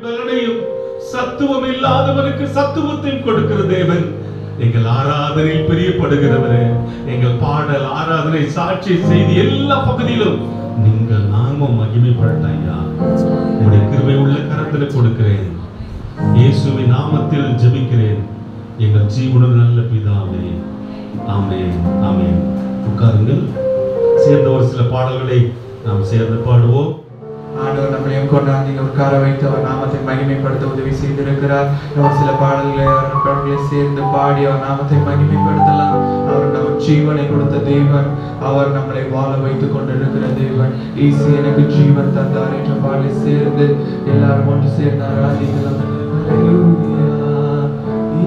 பலனையும் சத்துவம் இல்லாதவனுக்கு சத்துவத்தையும் கொடுக்கிற தேவன். எங்கள் ஆராதனையில் பிரியப்படுகிறவரே, எங்கள் பாடல், ஆராதனை, சாட்சி, செய்தி எல்லா பகுதியிலும் நீங்கள் நாமம் மகிமைப்படட்டும் ஐயா. உங்களுடைய கிருபை உள்ள கரத்தில் கொடுக்கிறேன். இயேசுவின் நாமத்தில் ஜெபிக்கிறேன் எங்கள் ஜீவனுள்ள நல்ல பிதாவே. ஆமென், ஆமென். உட்காருங்கள். சேர்ந்த ஒரு சில பாடல்களை நாம் சேர்ந்து பாடுவோம். ஆண்டவர் நம்மளையும் கொண்டாந்து உட்கார வைத்து அவர் நாமத்தை மகிமைப்படுத்த உதவி செய்திருக்கிறார். ஒரு சில பாடல்களை சேர்ந்து பாடி அவர் நாமத்தை மகிமைப்படுத்தலாம். அவர் நம்ம ஜீவனை கொடுத்த தேவன், அவர் நம்மளை வாழ வைத்துக் கொண்டிருக்கிற தேவன். இயேசு எனக்கு ஜீவன் தந்தார் என்ற பாடலை சேர்ந்து எல்லாரும் ஒன்று சேர்ந்து ஆராதிக்கலாம்.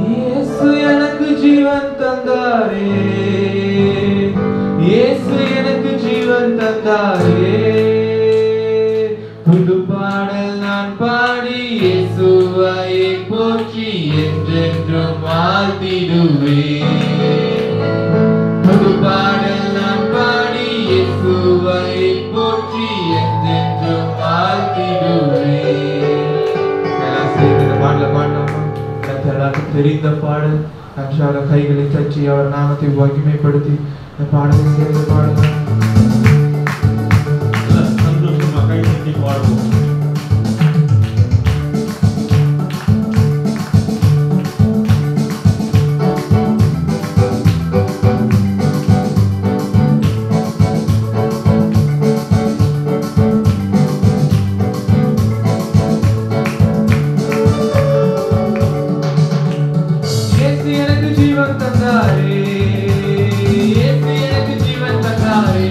இயேசு எனக்கு ஜீவன் தந்தாரே, இயேசு எனக்கு ஜீவன் தந்தாரே. புது பாடல் நான் பாடி இயேசுவை போற்றி என்றென்றும் வாழ்த்திடுவேன். புது பாடல் நான் பாடி இயேசுவை போற்றி என்றென்றும் வாழ்த்திடுவேன். எல்லாம் சேர்ந்து இந்த பாடலை பாடலாமா? எல்லாருக்கும் தெரிந்த பாடல். நன்றாக கைகளை தட்டி அவர் நாமத்தை மகிமைப்படுத்தி இந்த பாடலை சேர்ந்து பாடலாம். சந்தோஷமா கை தட்டி பாடுவோம். தந்தாரே, இயேசு எனக்கு ஜீவன் தந்தாரே.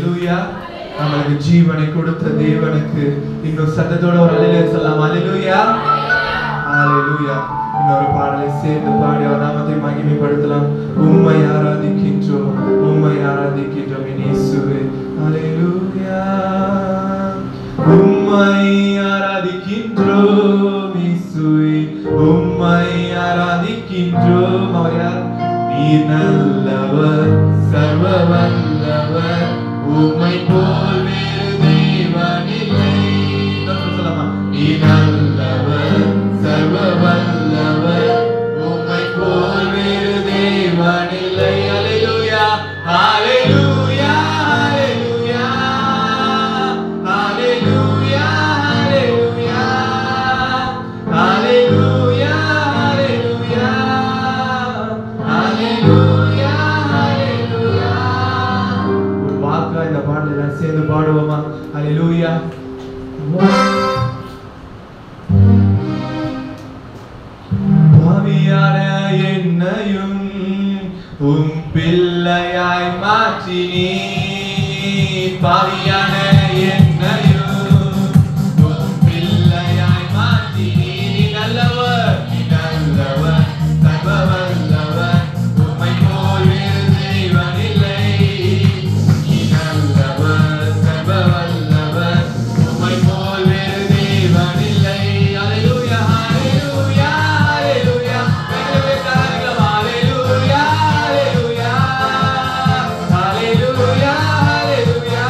ஹalleluya. நமக்கு ஜீவனை கொடுத்த தேவனுக்கு இன்னும் சத்தத்தோட ஒரு அல்லேலூயா சொல்லலாம். ஹalleluya ஹalleluya. இன்னொரு பாடலை சேர்ந்து பாடி அவர் நாமத்தை மகிமைப்படுத்தலாம். உம்மை ஆராதிக்கின்றோம், உம்மை ஆராதிக்கின்றோம் இயேசுவே. ஹalleluya. உம்மை ஆராதிக்கின்றோம் இயேசுவே, உம்மை ஆராதிக்கின்றோம். அவர் யார்? நீர் நல்லவர், சர்வ வல்லவர், உம்மை போல் வேறு தேவனில்லை. சொல்லலாமா? நீர் நல்லவர், சர்வ வல்லவர், உம்மை போல் வேறு தேவனில்லை. ஹalleluya ஹalleluya ஹalleluya ஹalleluya ஹalleluya ஹalleluya ஹalleluya ஹalleluya. ஒரு வாக்கா இந்த பாடலை எல்லாம் சேர்ந்து பாடுவோமா? ஹalleluya. பாவியான என்னையும் உம் பிள்ளையாய் மாற்றினீ. பாவியான என்னையும் உம் பிள்ளையாய் மாற்றினீ. நீ நல்லவர், நீ நல்லவர், சர்வ வல்லவர், உம்மை போல் வேறு தேவனில்லை. நீ நல்லவர், சர்வ வல்லவர், உம்மை போல் வேறு தேவனில்லை. ஹalleluya ஹalleluya ஹalleluya. ஹalleluya ஹalleluya ஹalleluya ஹalleluya.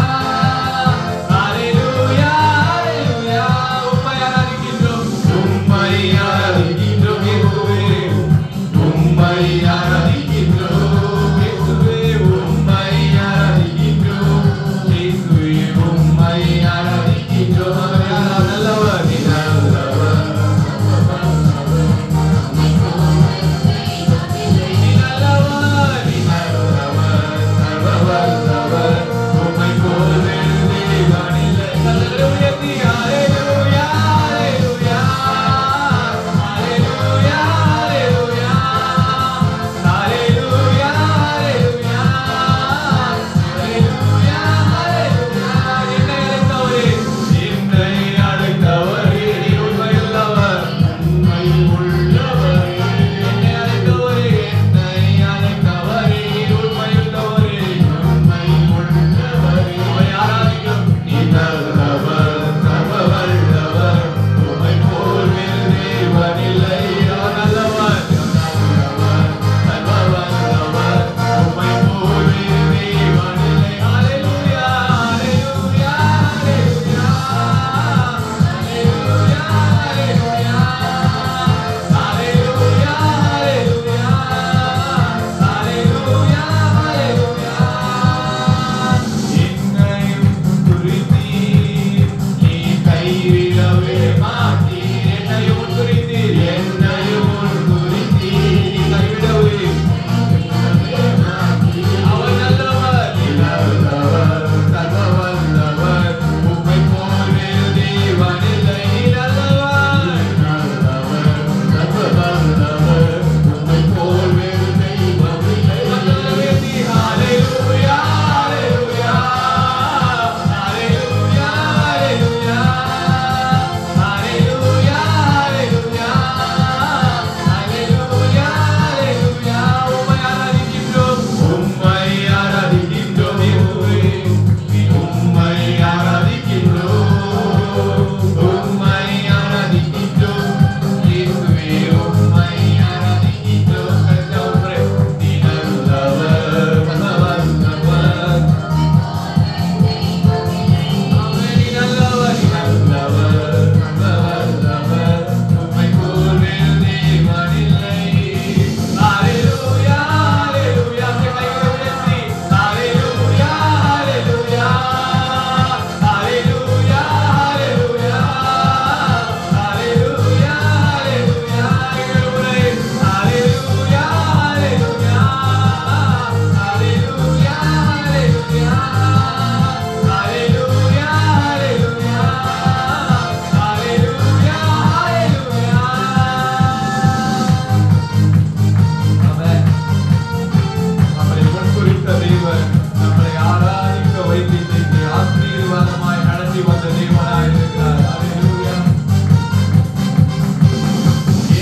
ஆசீர்வதித்து இன்னைக்கு ஆசீர்வாதமாய் நடத்தி வந்த தேவனாய் இருக்கிறார். ஹalleluya.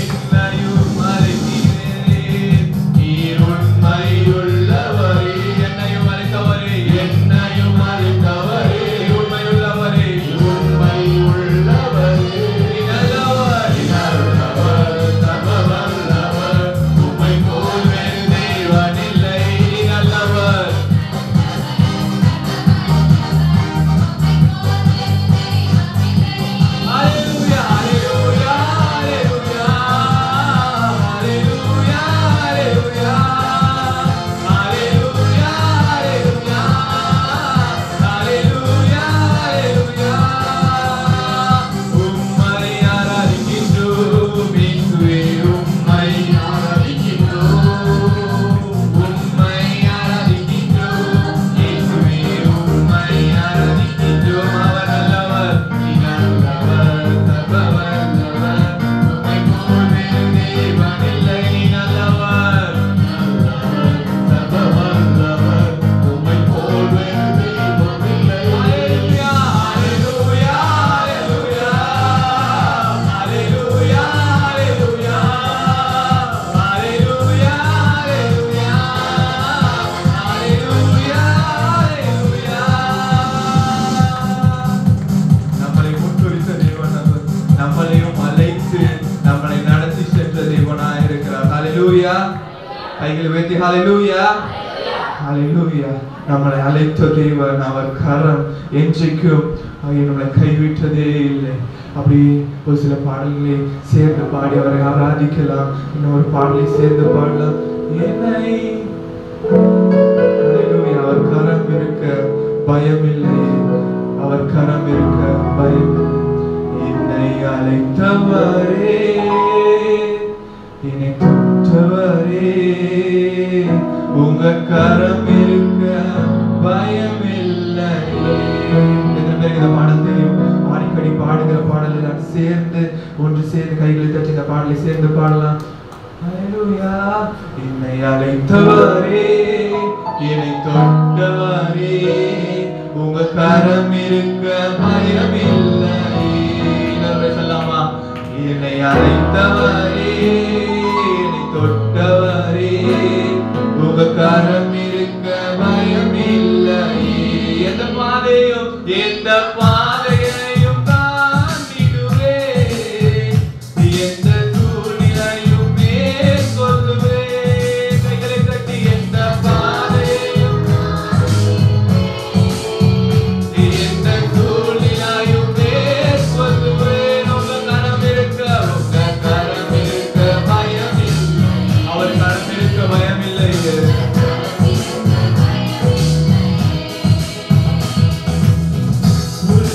என்னையும் மறைக்கிறேன் நீர் உண்மையுள்ளவரே, என்னையும் மறைத்தவரே, என்னையும் மறைத்தவரே, உண்மையுள்ளவரே, உண்மையுள்ளவரே, நல்லவர், நல்லவர், சர்வவல்லவர், உம்மை போல் வேறு தேவன் இல்லை, நல்லவர். Hallelujah, hallelujah, hallelujah, hallelujah, hallelujah, hallelujah, hallelujah, hallelujah. உம்மை ஆராதிக்கின்றோம் இயேசுவே, உம்மை ஆராதிக்கின்றோம், உம்மை ஆராதிக்கின்றோம் இயேசுவே, உம்மை ஆராதிக்கின்றோம். அவர் நல்லவர், நீர் நல்லவர், சர்வவல்லவர், உம்மை போல் வேறு தேவன் இல்லை, நல்லவர், நல்லவர், சர்வவல்லவர், உம்மை போல் வேறு தேவன் இல்லை. ஹalleluya, ஹalleluya, ஹalleluya, ஹalleluya, ஹalleluya, ஹalleluya, ஹalleluya, ஹalleluya. நம்மளை முன்குறித்த தேவன் அவர், நம்மளையும் அழைத்து நம்மளை நடத்தி சென்ற தேவனாய் இருக்கிறார். ஹalleluya. கைகளை உயர்த்தி ஹalleluya, ஹalleluya. நம்மளை அழைத்த தேவன், அவர் கரம் என்றைக்கும் நம்மளை கைவிட்டதே இல்லை. அப்படி ஒரு சில பாடல்களை சேர்ந்து பாடி அவரை ஆராதிக்கலாம். இன்னொரு பாடலை சேர்ந்து பாடலாம். என்னை ஹalleluya. அவர் கரம் இருக்க பயமில்லை, அவர் கரம் இருக்க பயமில்லை. என்னை அழைத்தவரே, என்னை தொட்டவரே, உங்க கரம் இருக்க பயமில்லை. எத்தனை பேருக்கு இந்த பாடல் தெரியும்? அடிக்கடி பாடுகிற பாடலை நான் சேர்ந்து ஒன்று சேர்ந்து கைகளை தட்டி இந்த பாடலை சேர்ந்து பாடலாம். ஹalleluya. என்னை அழைத்தவரே, என்னை தொட்டவரே, உங்க கரம் இருக்க பயமில்லை. இன்னொரு சொல்லாமா? என்னை அழைத்தவரே, என்னை தொட்டவரே, உங்க கரம் இருக்க பயமில்லை. எந்த பாதையும் எந்த பாதையையும் தாண்டிடுவேன், எந்த சூழ்நிலையும் மேற்கொள்ளுவேன். கைகளை தட்டி எந்த பாதையையும் எந்த சூழ்நிலையும் மேற்கொள்ளுவேன். உங்க கரம் இருக்க பயமில்லை, அவர் கரம் இருக்க பயமில்லை. முழு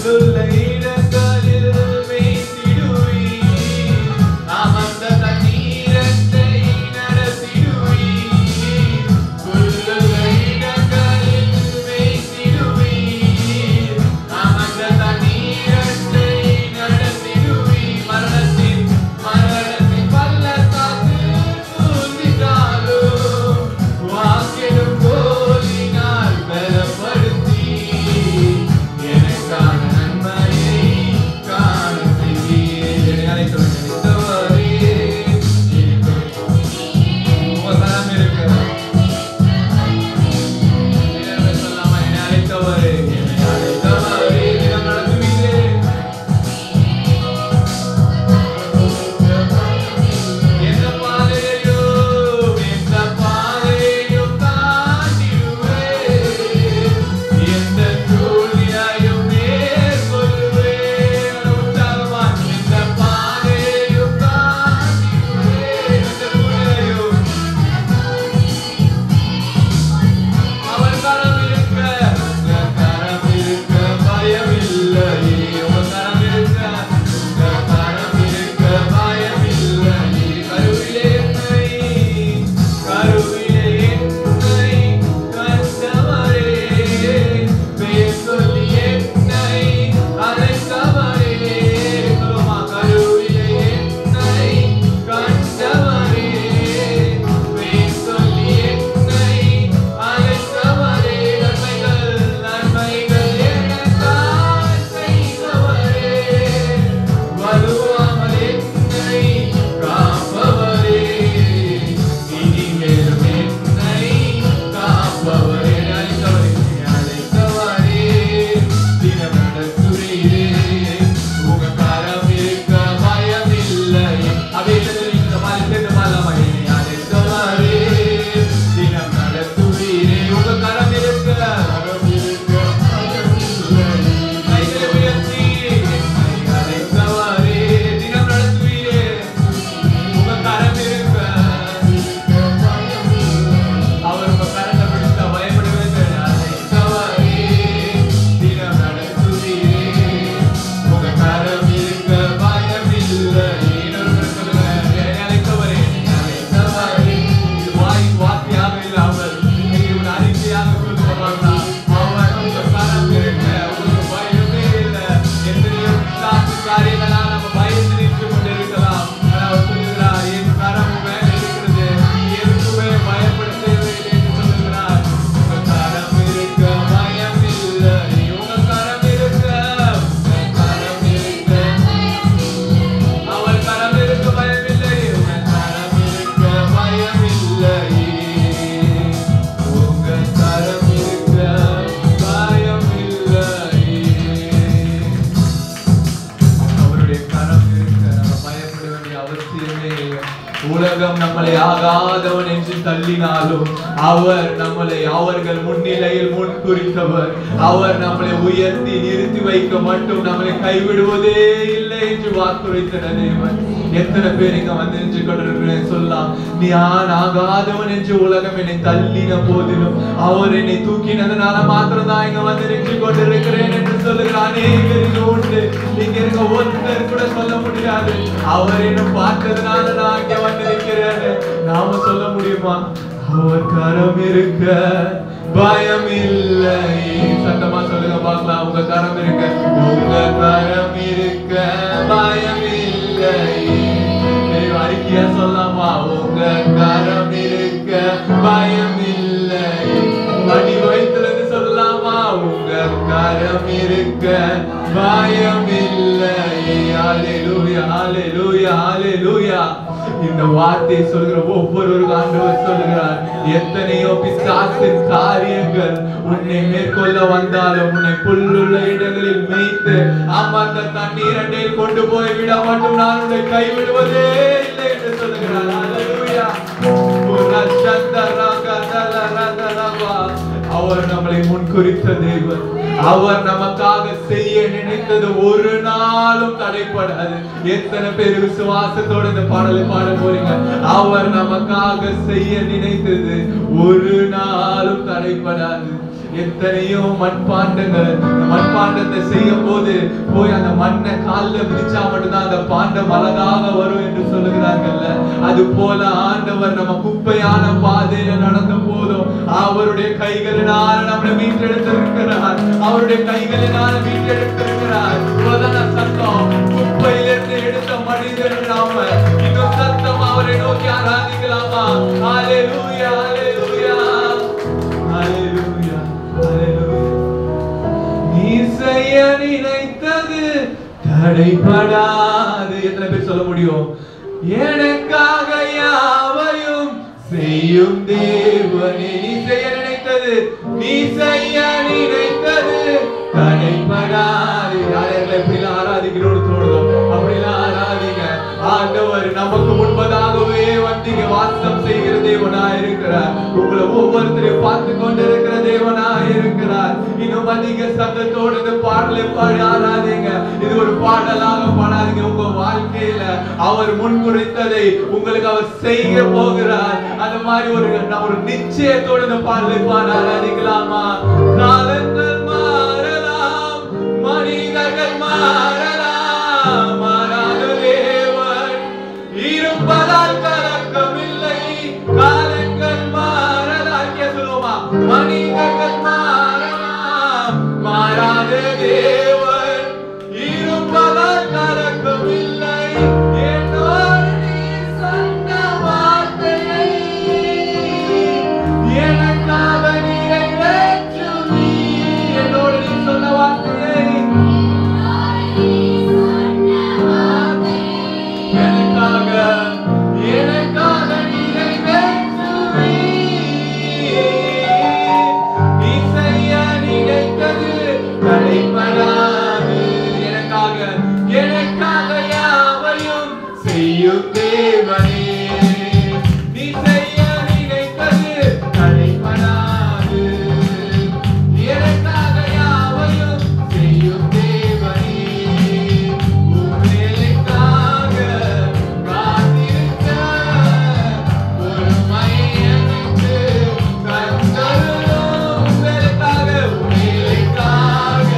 ஆகாதவன் என்று தள்ளினாலும் அவர் நம்மளை அவர்கள் முன்னிலையில் முன் குறித்தவர். அவர் நம்மளை உயர்த்தி நிறுத்தி வைக்க மட்டும் நம்மளை கைவிடுவதே இல்லை என்று வாக்குரைத்த தேவன். எத்தனை பேர் இங்க வந்து நின்று கொண்டிருக்கிறேன் சொல்லலாம், நீ ஆகாதவன் என்று உலகம் என்னை தள்ளின போதிலும் அவர் என்னை தூக்கினதுனால மாத்திரம் தான் இங்க வந்து நின்று கொண்டிருக்கிறேன் என்று சொல்லுகிற அநேகருக்கு உண்டு. இங்க இருக்க ஒருத்தர் கூட சொல்ல முடியாது அவர் என்ன பார்த்ததுனால நான் இங்க வந்து நிற்கிறேன். நாம சொல்ல முடியுமா? அவர் கரம் இருக்க பயம் இல்லை. சத்தமா சொல்லுங்க பார்க்கலாம். உங்க கரம் இருக்க, உங்க கரம் இருக்க பயம் இல்லை. அறிக்கையா சொல்லாமா? உங்க கரம் இருக்க பயம் இல்லை. மடி வயிற்றுல சொல்லலாமா? உங்க கரம் இருக்க பயம் இல்லை. ஹல்லேலூயா, ஹல்லேலூயா, ஹல்லேலூயா. இந்த வார்த்தை சொல்கிற ஒவ்வொருவருக்கும் ஆண்டவர் சொல்லுகிறார், எத்தனையோ பிசாசின் காரியங்கள் உன்னை மேற்கொள்ள வந்தாலும் உன்னை புல்லுள்ள இடங்களில் மேய்த்து அமர்ந்த தண்ணீர் அண்டையில் கொண்டு போய் விட மட்டும் நான் உன்னை கைவிடுவதே இல்லை என்று சொல்லுகிறார். ஹல்லேலூயா. அவர் நம்மளை முன்குறித்த தேவன். அவர் நமக்காக செய்ய நினைத்தது ஒரு நாளும் தடைப்படாது. எத்தனை பேர் விசுவாசத்தோட இந்த பாடலை பாட போறீங்க? அவர் நமக்காக செய்ய நினைத்தது ஒரு நாளும் தடைப்படாது. எத்தனையோ மண்பாண்டங்கள், மண்பாண்டத்தை செய்யும் போது போய் அந்த மண்ணை காலில் பிடிச்சா மட்டும்தான் அந்த பாண்டம் அழகாக வரும் என்று சொல்லுகிறாங்கல்ல. அது போல ஆண்டவர் நம்ம குப்பையான பாதையில நடந்த போதும் அவருடைய கைகளினால் நம்மளை மீட்டெடுத்திருக்கிறார். அவருடைய கைகளினால் மீட்டெடுத்திருக்கிறார். சத்தம் குப்பையிலிருந்து எடுத்த மனிதர் நாம இன்னும் சத்தம் அவரை நோக்கி ஆராதிக்கலாமா? ஹல்லேலூயா, ஹல்லேலூயா, ஹல்லேலூயா, ஹல்லேலூயா. நீ செய்ய நினைத்தது தடைபடாது. எத்தனை பேர் சொல்ல முடியும்? எனக்காக யாவையும் செய்யும் தேவனே. நீ செய்ய நினைத்தது, நீ செய்ய நினைத்தது தடைபடாது. யாரெல்லாம் எப்படிலாம் ஆராதிக்கிறோம் தோணுதோ அப்படிலாம் ஆராதிங்க. ஆண்டவர் நமக்கு முன்பதாகவே வந்தீங்க வாசம் செய்கிற தேவனாய் இருக்கிறார். உங்களை ஒவ்வொருத்தரையும் பார்த்து கொண்டிருக்கிற தேவனாய் இருக்கிறார். இன்னும் அதிக சத்தத்தோடு இந்த பாடலை பாடி ஆராதிங்க. இது ஒரு பாடலாக பாடாதீங்க. உங்க வாழ்க்கையில அவர் முன்குறித்ததை உங்களுக்கு அவர் செய்ய போகிறார். அந்த மாதிரி ஒரு நிச்சயத்தோடு இந்த பாடலை பாட ஆராதிக்கலாமா? காலங்கள் மாறலாம், மனிதர்கள் மாறலாம், மாறாத தேவன் இருப்பதால் கலக்கமில்லை. காலங்கள் மாறலாம், சொல்லுவோமா? மனிதர்கள் மாறலாம், மாறாத தேவன் இருப்பதால் கலக்கமில்லை. என்னோடு நீ சொன்ன வார்த்தையை எனக்காக நிறைவேற்றும் நீ. என்னோடு நீ சொன்ன வார்த்தையை எனக்காக நிறைவேற்றும் நீ. நீ செய்ய நினைத்தது தடைபடாது. எனக்காக யாவையும் செய்யும் தேவனே. நீ செய்ய நினைத்தது தடைபடாது. எனக்காக யாவையும் செய்யும் தேவனே. உம்மைக்காக காத்திருக்க பொறுமை எனக்கு தந்தருளும். உம்மைக்காக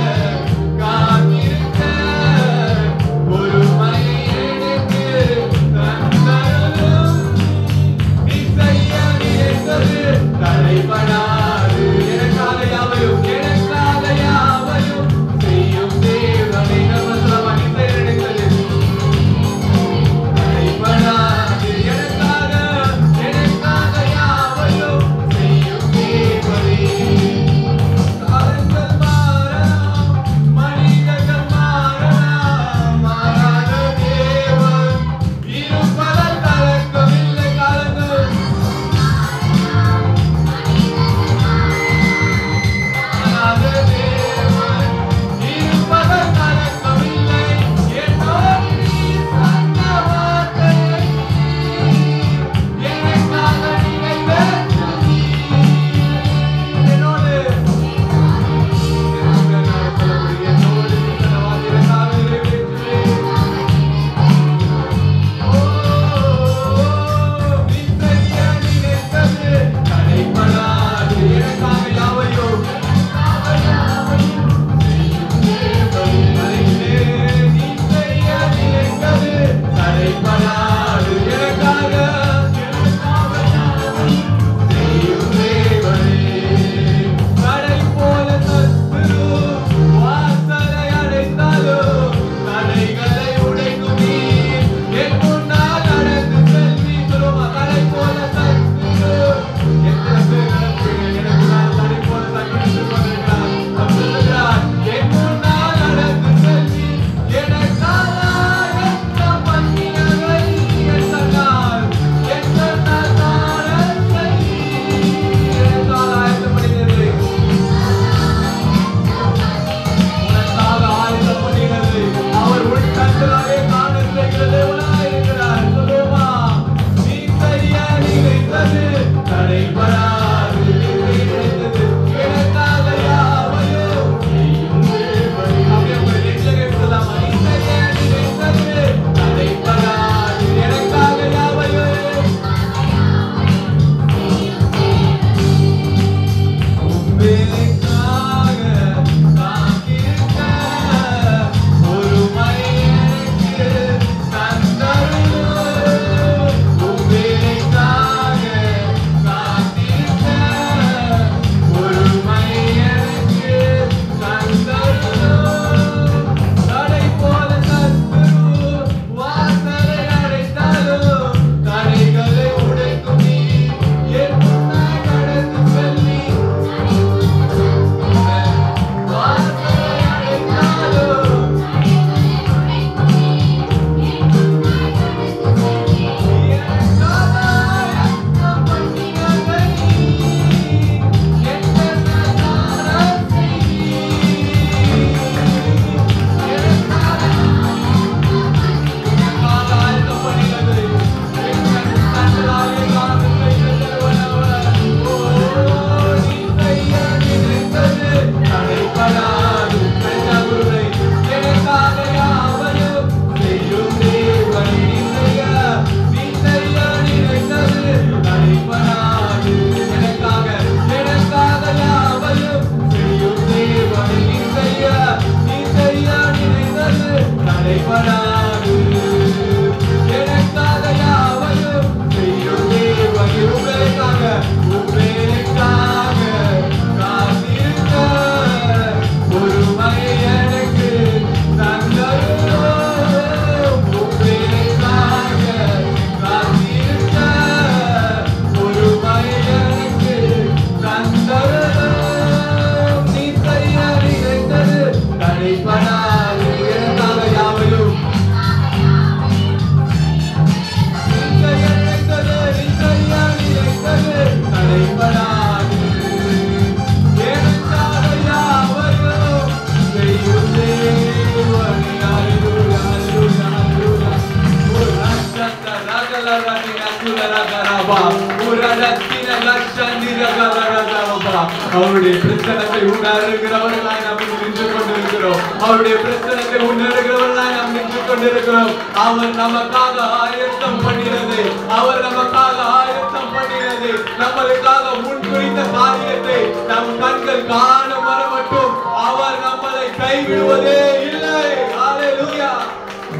அவருடைய பிரச்சனத்தை உணர்கிறவர்களாய் நாம் நின்று கொண்டிருக்கிறோம். அவருடைய பிரச்சனத்தை உணர்கிறவர்களாய் நாம் நின்று கொண்டிருக்கிறோம். அவர் நமக்காக ஆயத்தம் பண்ணினது, அவர் நமக்காக ஆயத்தம் பண்ணினது, நம்மளுக்காக முன்குறித்த காரியத்தை நம் கண்கள் காண வரமட்டும் அவர் நம்மளை கைவிடுவதே இல்லை. ஹalleluya.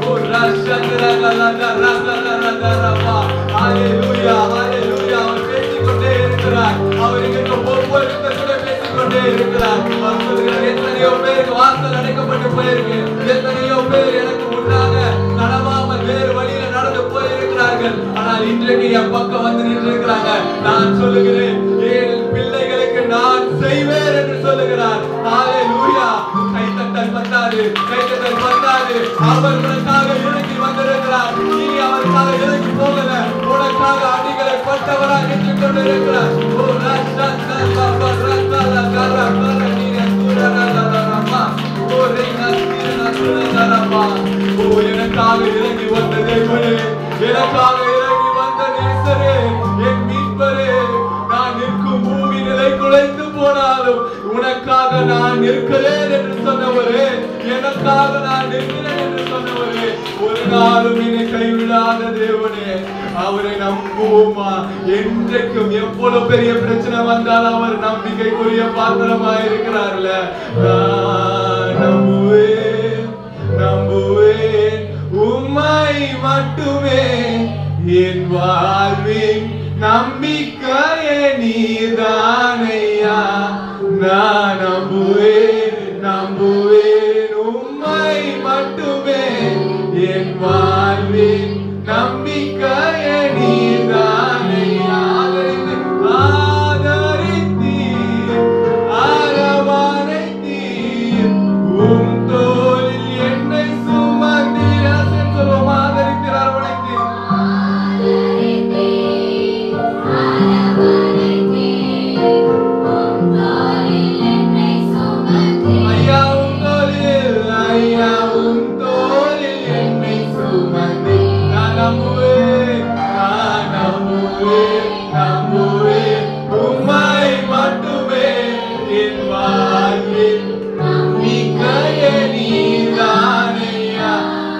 ஓ ரஷந்தரா கலந்தா ரந்தரா ஹalleluya ஹalleluya. அவர் பேசிக்கொண்டே இருக்கிறார். அவர் எங்களுக்கு ஒவ்வொருத்தர் கூட பேசிக்கொண்டே இருக்கிறார். அவர் சொல்கிறார், எத்தனையோ பேருக்கு வாசல் அடைக்கப்பட்டு போயிருக்கு, எத்தனையோ பேர் எனக்கு முன்னாக நடவாமல் வேறு வழியில நடந்து போயிருக்கிறார்கள். ஆனால் இன்றைக்கு என் பக்கம் வந்து நின்று இருக்கிறாங்க. நான் சொல்லுகிறேன், என் பிள்ளைகளுக்கு நான் செய்வேன் என்று சொல்லுகிறார். ஹalleluya. கைத்தட்டல் பத்தாது, கைத்தட்டல் பத்தாது. அவர் உனக்காக இறங்கி வந்திருக்கிறார். நீ அவருக்காக இறங்கி போகல, உனக்காக அடிகளை பட்டவராக நின்று கொண்டிருக்கிறார். ஓ ரஷந்தா பாபா ரந்தா கரா கரா நீரே சூரரரரமா ஓ ரேனா சீரனா சூரரரமா. ஓ எனக்காக இறங்கி வந்த தேவனே, எனக்காக இறங்கி வந்த நேசரே, என் மீட்பரே, நான் நிற்கும் பூமி நிலை குலைந்து போனாலும் உனக்காக நான் நிற்கிறேன் என்று சொன்னவரே, எனக்காக நான் நிற்கிறேன் என்று சொன்னவரே, ஒரு நாளும் என்னை கைவிடாத தேவனே, அவரை நம்புவோமா? என்றைக்கும் எவ்வளவு பெரிய பிரச்சனை வந்தாலும் அவர் நம்பிக்கைக்குரிய பாத்திரமாய் இருக்கிறார்ல. நான் நம்புவேன் நம்புவேன் உம்மை மட்டுமே, என் வாழ்வின் நம்பிக்கையே நீதானையா. நான் நம்புவேன் நம்புவேன் உம்மை மட்டுமே, என் வாழ்வின் நம்பிக்கையே நீதானையா. ஆதரித்தீர் அரவணைத்தீர், உம் தோளில் என்னை சுமந்தீர். சொல்லுவோம், ஆதரித்தீர் அரவணைத்தீர். ஐயா உம் தோளில், ஐயா உம் தோளில் என்னை சுமந்தீர். நான் நம்புவேன் நம்புவேன் நம்புவேன் உம்மை மட்டுமே, என் வாழ்வில் நம்பிக்கையே நீதானையா.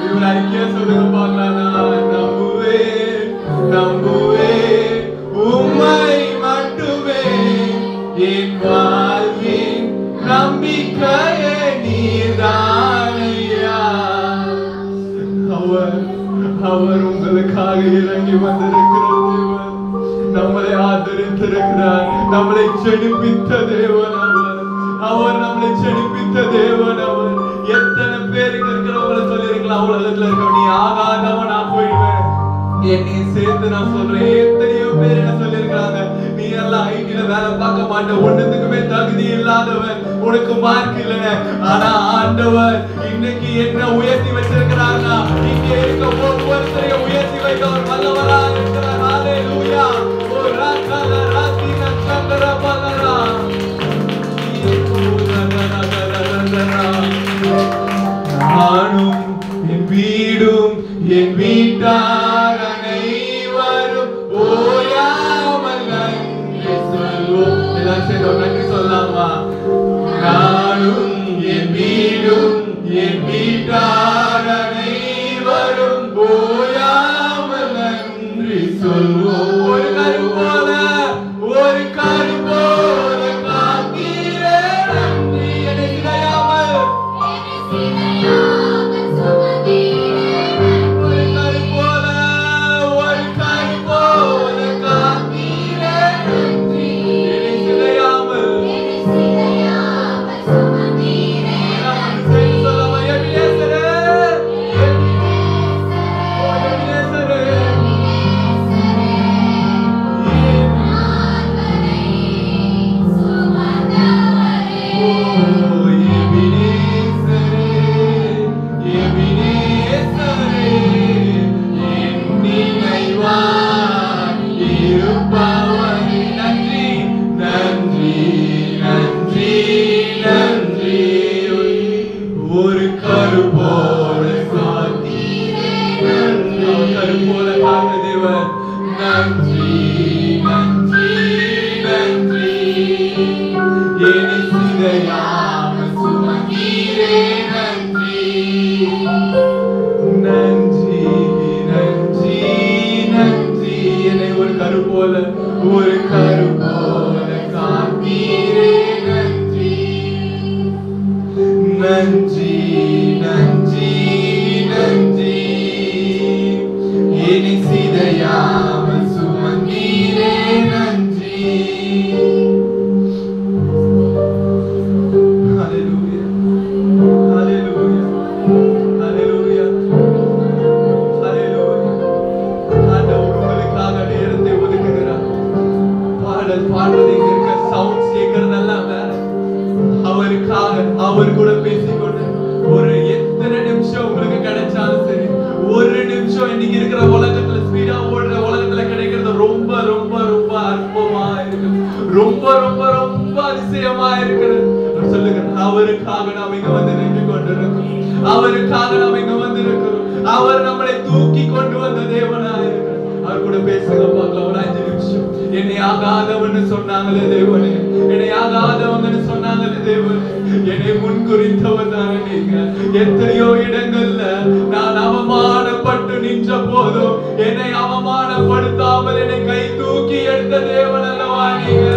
இவர் அறிக்கையா சொல்லுங்க பார்க்கலாம். நான் நம்புவேன் நம்புவேன் உம்மை மட்டுமே, என் வாழ்வின் நம்பிக்கையே நீதானையா. அவர் உங்களுக்காக இறங்கி வந்திருக்கிற தேவன், நம்மளை ஆதரித்திருக்கிறார், நம்மளை செழிப்பித்த தேவன் அவர் நம்மளை செழிப்பித்த தேவன் அவர். எத்தனை பேருக்கு இருக்கிறவங்களை சொல்லிருக்கலாம், உலகத்துல இருக்க நீ ஆகாதவன் நான் போயிடுவேன். என்னை சேர்த்து நான் சொல்றேன், எத்தனையோ பேர் என்ன சொல்லிருக்காங்க, நீ எல்லாம் ஐடில வேலை பார்க்க மாட்டேன், ஒண்ணுத்துக்குமே தகுதி இல்லாதவன், உனக்கு மார்க் இல்ல. ஆனா ஆண்டவர் இன்னைக்கு என்ன உயர்த்தி வச்சிருக்கிறார்னா, இங்க இருக்க ஒவ்வொருத்தரையும் உயர்த்தி வைக்க அவர் வல்லவரா இருக்கிறார். ஹalleluya. ஓ ராகல ராதின சங்கர பலரா நானும் என் வீடும் என் வீட்டார் அனைவரும் ஓயாமல் நன்றி சொல்வோம். எல்லாம் சேர்ந்து நன்றி சொல்லலாமா? நானும் என் வீடும் என் வீட்டார் அனைவரும் ஓயாமல் நன்றி சொல்வோம். ஒரு கரு போல ஒரு கரு போல காக்கிறே நன்றி. என்னை சிதையாமல் போல காத்த தேவன் நன்றி. என்னை சிதையாமல் சுமந்தீரே நன்றி. ஹல்லேலூயா ஹல்லேலூயா ஹல்லேலூயா ஹல்லேலூயா. ஆண்டவர் உங்களுக்காக நேரத்தை ஒதுக்குகிறார். பாடல் பாடுறது இங்க இருக்க சவுண்ட்ஸ் கேட்கறதெல்லாம் வேற. அவருக்காக அவர் கூட பேசிக்கொண்டு ஒரு எத்தனை நிமிஷம் உங்களுக்கு கிடைச்சாலும் சரி, ஒரு நிமிஷம் இன்னைக்கு இருக்கிற உலகத்துல ஸ்பீடா ஓடுற உலகத்துல கிடைக்கிறது ரொம்ப ரொம்ப ரொம்ப அற்பமா இருக்கு, ரொம்ப ரொம்ப ரொம்ப அதிசயமா இருக்குது. சொல்லுங்க, அவருக்காக நாம் இங்க வந்து நின்று கொண்டிருக்கிறோம், அவருக்காக நாம் இங்க வந்து இருக்கிறோம். அவர் நம்மளை தூக்கி கொண்டு வந்த தேவனா இருக்கிறார். அவர் கூட பேசுங்க பார்க்கலாம் ஒரு 5 நிமிஷம். என்னை ஆகாதவன்னு சொன்னாங்களே தேவனே, என்னை ஆகாதவங்கன்னு சொன்னாங்களே தேவனே, என்னை முன்குறித்தவன் தானே நீங்க. எத்தனையோ இடங்கள்ல நான் அவமானப்பட்டு நின்ற போதும் என்னை அவமானப்படுத்தாமல் என்னை கை தூக்கி எடுத்த தேவன் அல்லவா நீங்க.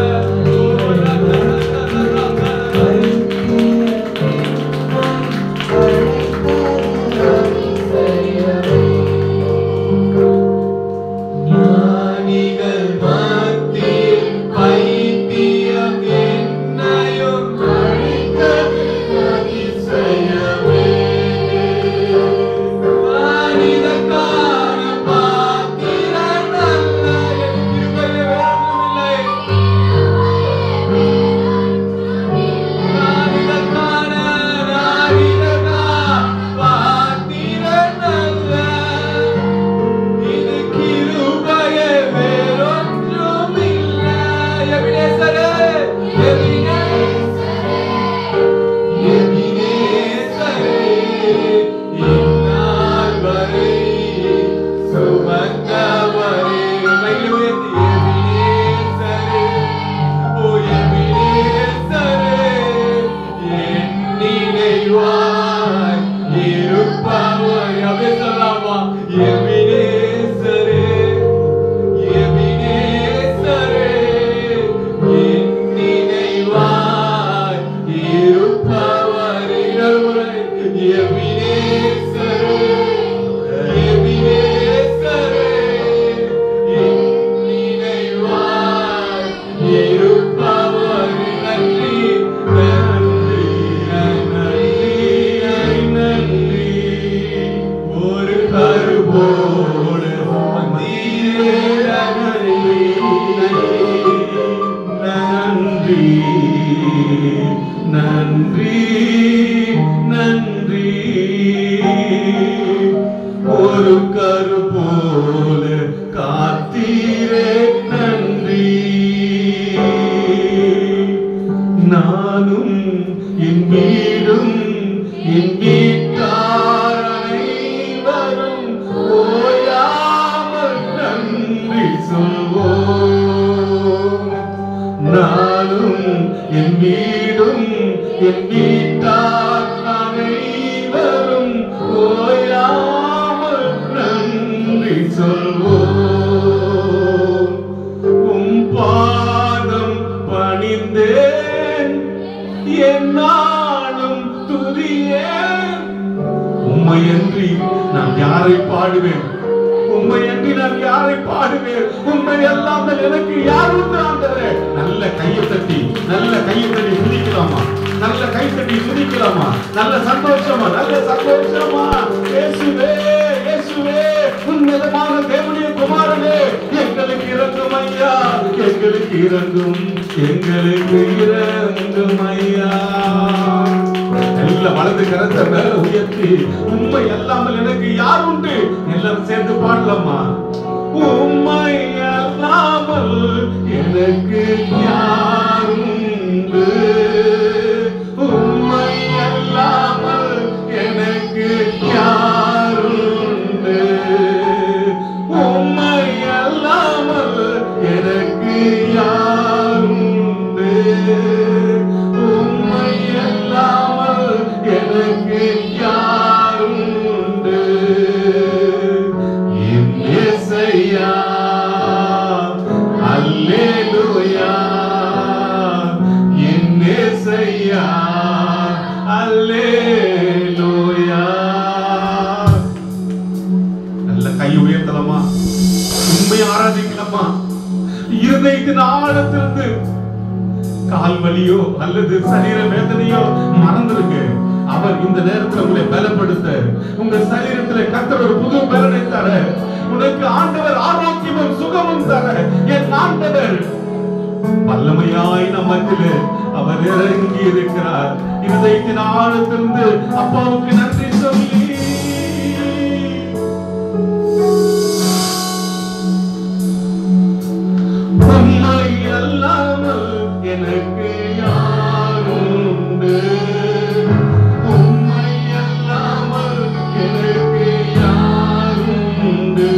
Hallelujah, in Messiah. ஆழத்திலிருந்து கால் வலியோ அல்லது சரீர வேதனையோ மறந்துருங்க. அவர் இந்த நேரத்தில் உங்களை பலப்படுத்த, உங்க சரீரத்துல கர்த்தர் ஒரு புது பலனை தர, உனக்கு ஆண்டவர் ஆரோக்கியமும் சுகமும் தர, என் ஆண்டவர் வல்லமையாய் நமக்கு அவர் இறங்கி இருக்கிறார். இருதயத்தின் ஆழத்திலிருந்து அப்பாவுக்கு நன்றி சொல்லி உம்மை அல்லாமல் எனக்கு யாருண்டு, உம்மை அல்லாமல் எனக்கு யாருண்டு,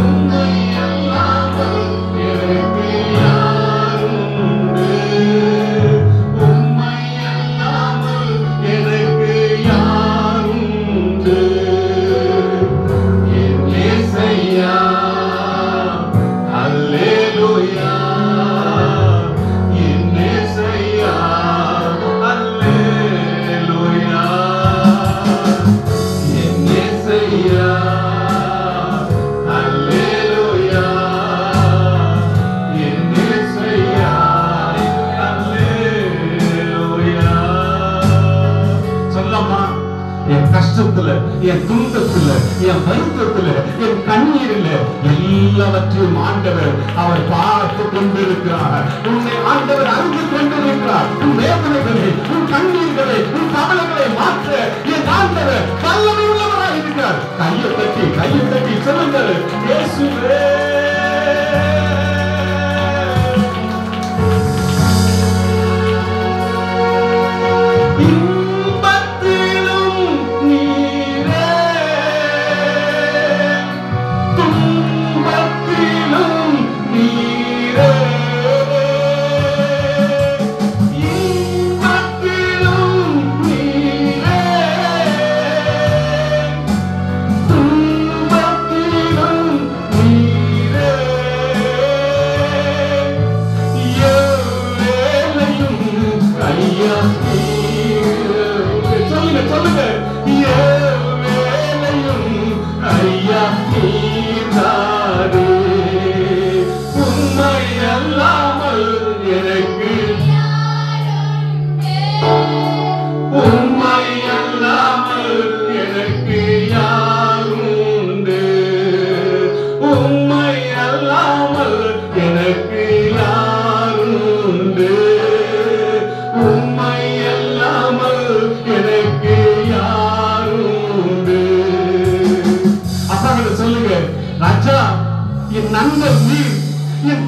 உம்மை அல்லாமல் எனக்கு யாருண்டு, உம்மை அல்லாமல் எனக்கு யாருண்டு, என் இயேசையா. அல்லேலூயா, என் இயேசையா. அல்லேலூயா, என் இயேசையா. அல்லேலூயா, என் இயேசையா. அல்லேலூயா. சொல்லமா, என் கஷ்டத்துல, என் துன்பத்துல, என் வருத்தத்துல, என் கண்ணீரில் எல்லாவற்றையும் ஆண்டவர் அவர் பார்த்து கொண்டிருக்கிறார். உன்னை ஆண்டவர் அறிந்து கொண்டிருக்கிறார். உன் வேதனைகளை, உன் கண்ணீர்களை, உன் கவலைகளை மாற்ற என் ஆண்டவர் வல்லமை உள்ளவராக இருக்கிறார். கையை தட்டி சொல்லுங்கள், இயேசுவே.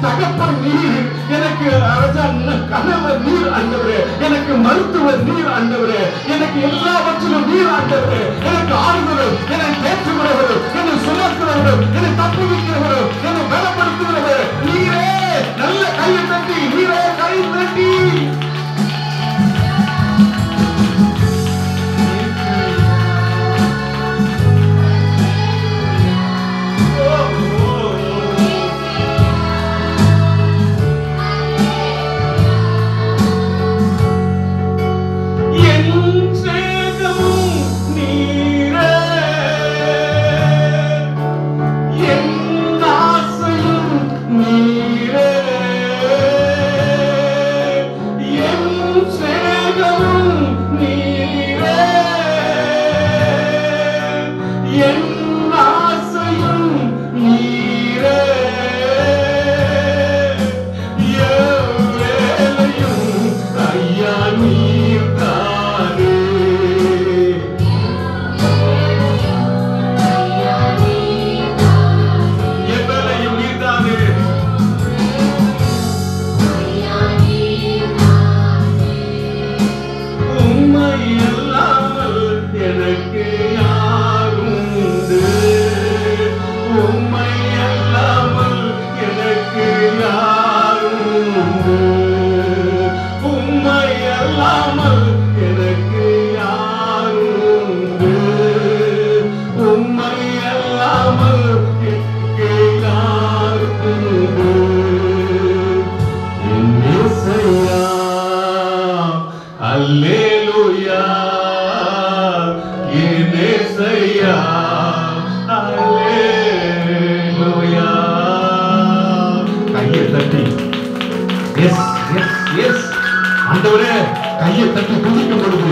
தகப்பன் நீர், எனக்கு கணவர் நீர் ஆண்டவரே, எனக்கு மருத்துவர் நீர் ஆண்டவரே, எனக்கு எல்லாவற்றிலும் நீர் ஆண்டவரே, எனக்கு ஆறுதலும், என்னை தேற்றுகிறவரும், என்னை சுமக்கிறவரும், என்னை தப்புவிக்கிறவரும், என்னை பலப்படுத்துகிறவர் நீரே. நல்ல கையை தட்டி, நீரே கை தட்டி. Alleluia, Yenesaya, Alleluia. கையை தட்டி கையை தட்டி துதிக்கும் பொழுது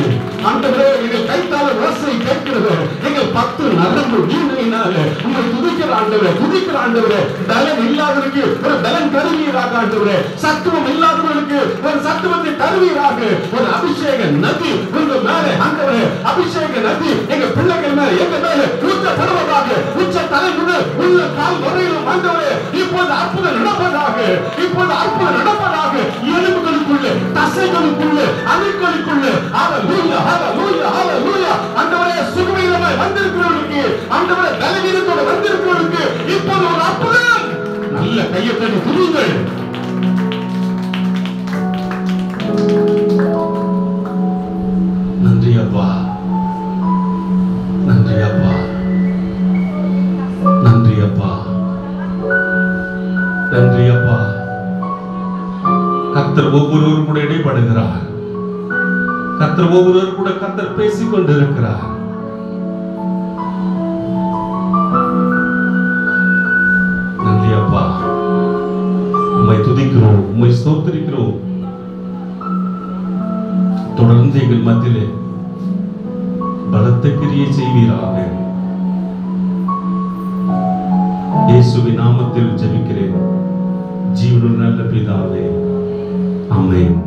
ஆண்டவரே எங்கள் கைத்தால ஓசை கேட்கிறது. எங்கள் 10 நரம்பு வீணையினால உங்களை துதிக்கிற ஆண்டவரே, துதிக்கிற ஆண்டவரே. பலன் இல்லாதவருக்கு ஒரு பலன் தருவீராக ஆண்டவரே. சத்துவம் இல்லாதவர்களுக்கு ஒரு சத்துவத்தை தருவீராக. ஒரு அபிஷேக நதி உங்க மேலே ஆண்டவரே, அபிஷேக நதி எங்க பிள்ளைகள் மேல எங்க மேல ஊற்றப்படுவதாக. உச்ச தலை முதல் உள்ள கால் வரையிலும் ஆண்டவரே இப்போது அற்புதம் நடப்பதாக, இப்போது அற்புதம் நடப்பதாக. எலும்புகளுக்குள்ள, தசைகளுக்குள்ள, அணுக்களுக்குள்ள ஹalleluya ஹalleluya ஹalleluya. ஆண்டவரே சுகவீனமாய் வந்திருக்கிறவர்களுக்கு, ஆண்டவரே பலவீனத்தோடு வந்திருக்கிறவர்களுக்கு இப்போது ஒரு அற்புதம். நல்ல கையை தட்டி துதியுங்கள். நன்றி அப்பா, நன்றி அப்பா, நன்றி அப்பா, நன்றி அப்பா. கர்த்தர் ஒவ்வொருவரும் கூட இடைப்படுகிறார். கர்த்தர் ஒவ்வொருவரும் கூட கர்த்தர் பேசிக் கொண்டிருக்கிறார். நன்றி அப்பா, உம்மை துதிக்கிறோம், உம்மை ஸ்தோத்திரிக்கிறோம். தொடர்ந்து எங்கள் மத்தியிலே பலத்த கிரியை செய்வீராக. இயேசுவின் நாமத்தில் ஜெபிக்கிறேன் ஜீவனுள்ள நல்ல பிதாவே, ஆமென்.